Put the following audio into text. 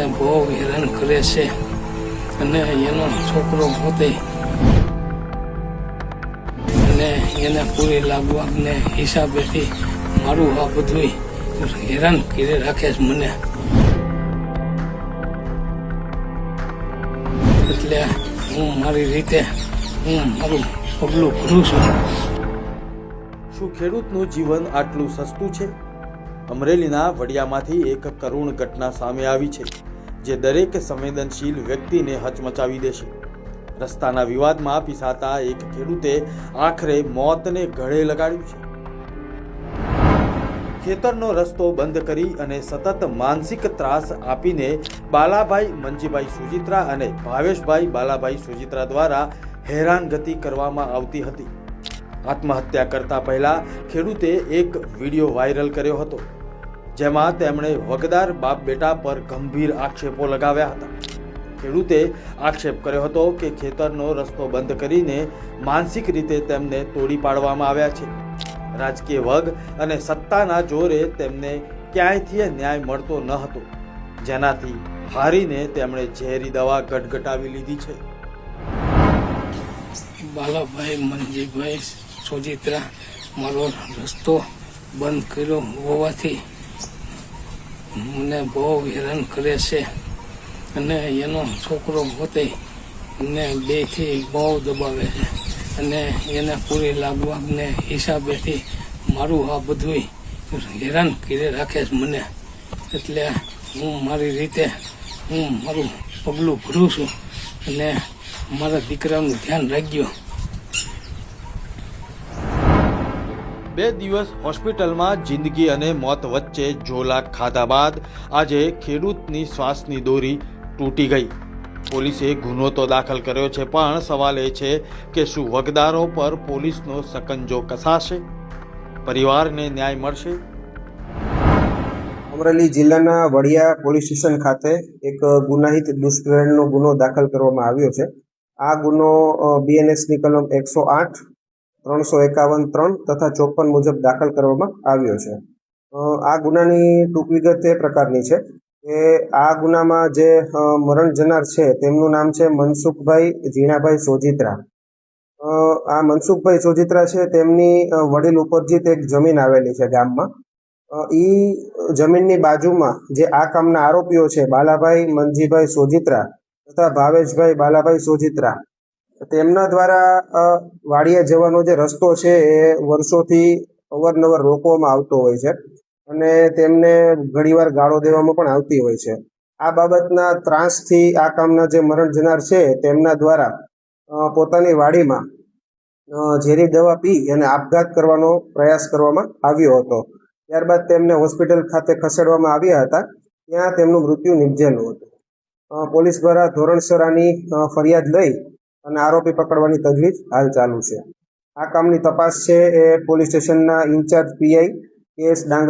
મને બહુ હેરાન કરે છે અને એનો છોકરો પોતે અને એને પૂરી લાગવાને હિસાબેથી મારું આ બધું હેરાન કરી રાખે છે મને. એટલે હું મારી રીતે મારું પગલું ભરું છું. શું ખેડૂતનું જીવન આટલું સસ્તું છે? અમરેલીના વડિયામાંથી એક કરુણ ઘટના સામે આવી છે જે દરેક સંવેદનશીલ વ્યક્તિને હચમચાવી દેશે. રસ્તાના વિવાદમાં પીસાતા એક ખેડૂતે આખરે મોતને ગળે લગાડ્યું છે. ખેતરનો રસ્તો બંધ કરી અને સતત માનસિક ત્રાસ આપીને બાલાભાઈ મંજીભાઈ સુજિત્રા અને ભાવેશભાઈ બાલાભાઈ સુજિત્રા દ્વારા હેરાનગતિ કરવામાં આવતી હતી. આત્મહત્યા કરતા પહેલા ખેડૂતે એક વિડીયો વાયરલ કર્યો હતો જેમાં તેમણે વગદાર બાપ બેટા પર ગંભીર આક્ષેપો લગાવ્યા હતા. ખેડૂતે આક્ષેપ કર્યો હતો કે ખેતરનો રસ્તો બંધ કરીને માનસિક રીતે તેમને તોડી પાડવામાં આવ્યા છે. રાજકીય વગ અને સત્તાના જોરે તેમને ક્યાંયથી ન્યાય મળતો ન હતો, જેનાથી હારીને તેમણે ઝેરી દવા ગટગટાવી લીધી છે. બાલાભાઈ મંજીભાઈ સોજિત્રા મારો રસ્તો બંધ કર્યો હોવાથી મને બહુ હેરાન કરે છે અને એનો છોકરો પોતે એને બેથી બહુ દબાવે છે અને એને પૂરી લાગવાને હિસાબેથી મારું આ બધું હેરાન કરી રાખે છે મને. એટલે હું મારી રીતે મારું પગલું ભરું છું અને મારા દીકરાનું ધ્યાન રાખજો. 2 દિવસ હોસ્પિટલમાં જિંદગી અને મોત વચ્ચે ઝોલા ખાધા બાદ આજે ખેડૂતની શ્વાસની દોરી તૂટી ગઈ. પોલીસે ગુનો તો દાખલ કર્યો છે, પણ સવાલ એ છે કે શું વગદારો પર પોલીસનો સકંજો કસાશે? પરિવારને ન્યાય મળશે? અમરેલી જિલ્લાના વડિયા પોલીસ સ્ટેશન ખાતે એક ગુનાહિત દુષ્કર્મનો ગુનો દાખલ કરવામાં આવ્યો છે. આ ગુનો બીએનએસની કલમ 108, 351(3) તથા 54 મુજબ દાખલ કરવામાં આવ્યો છે. આ ગુનાની ટૂંક વિગત એ પ્રકારની છે કે આ ગુનામાં જે મરણ જનાર છે તેમનું નામ છે મનસુખભાઈ જીણાભાઈ સોજિત્રા. આ મનસુખભાઈ સોજિત્રા છે તેમની વડીલ ઉપરજીત એક જમીન આવેલી છે ગામમાં. ઈ જમીનની બાજુમાં જે આ કામના આરોપીઓ છે બાલાભાઈ મંજીભાઈ સોજિત્રા તથા ભાવેશભાઈ બાલાભાઈ સોજિત્રા, તેમના દ્વારા વાડિયા જવાનો જે રસ્તો છે એ વર્ષોથી અવારનવાર રોકવામાં આવતો હોય છે અને તેમને ઘણીવાર ગાળો દેવામાં પણ આવતી હોય છે. આ બાબતના ત્રાસથી આ કામના જે મરણ જનાર છે તેમના દ્વારા પોતાની વાડીમાં ઝેરી દવા પી અને આપઘાત કરવાનો પ્રયાસ કરવામાં આવ્યો હતો. ત્યારબાદ તેમને હોસ્પિટલ ખાતે ખસેડવામાં આવ્યા હતા. ત્યાં તેમનું મૃત્યુ નિપજેલું હતું. પોલીસ દ્વારા ધોરણસર આની ફરિયાદ લઈ અને આરોપી પકડવાની તજવીજ હાલ ચાલુ છે. આ કામની તપાસ છે એ પોલીસ સ્ટેશનના ઇન્ચાર્જ પીઆઈ KS ડાંગર